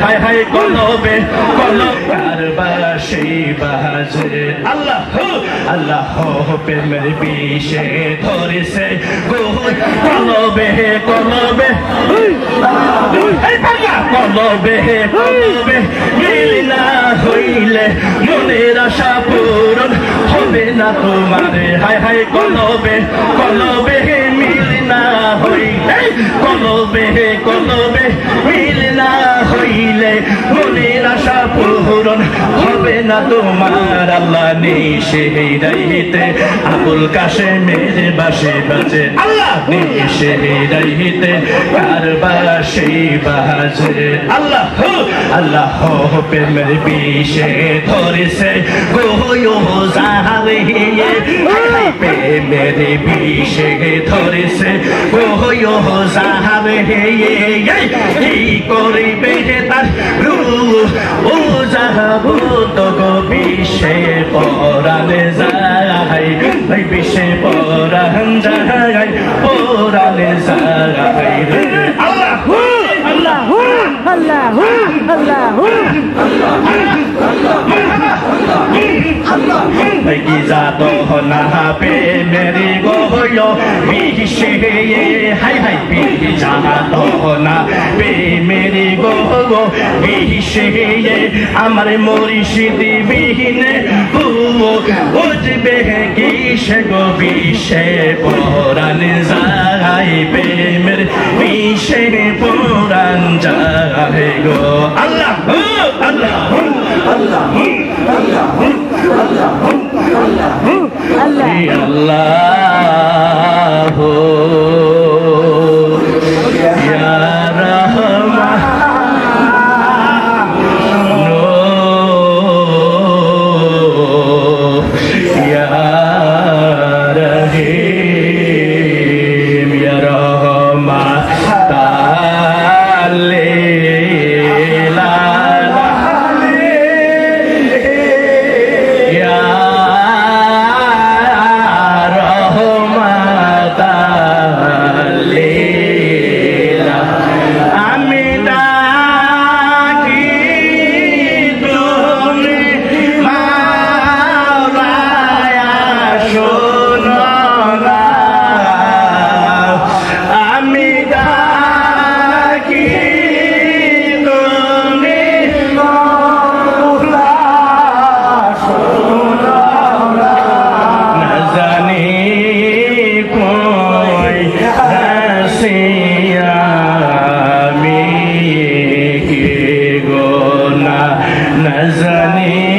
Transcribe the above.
হায় হায় কলবে কলব কারবাসি বাজে আল্লাহ আল্লাহ প্রেমের বিষে ধরেছে কলবে কলবে কলবে কলবে মিল না হইলে মনের আশা পূরণ হবে না তোমার হায় হায় কলবে কলবে মিল না হইলে কলবে কলবে মিল না হইলে মনের আশা পূরণ হবে না তোমার আল্লাহ নিশে রাইতে আবুল কাশেমের বাসে বাজে আল্লাহ নিশে রাইতে কার বাসে বাজে আল্লাহ আল্লাহ প্রেমের বিষে ধরেছে গোয়ো যাবে প্রেমের বিষে ধরেছে গোয়ো যাবে কি করিবে তার রূপ ও যাহব তো গো বিষে পরানে যায় বিষে পরান যায় পরানে যায় আল্লাহ আল্লাহ আল্লাহ আল্লাহ কি জাতো না পে মেরি গোয়ো বিষে হাই হাই পি জাতো না পে মেরি গোয়ো বিষে আমার মুর্শিদি বিহীনে বুঝবে কিসে গো বিষে পরান যায় প্রেমের বিষে পরান যায় গো আল্লাহ আল্লাহ আল্লাহ আল্লাহ আল্লাহ আল্লাহ ইয়া রহমান জানি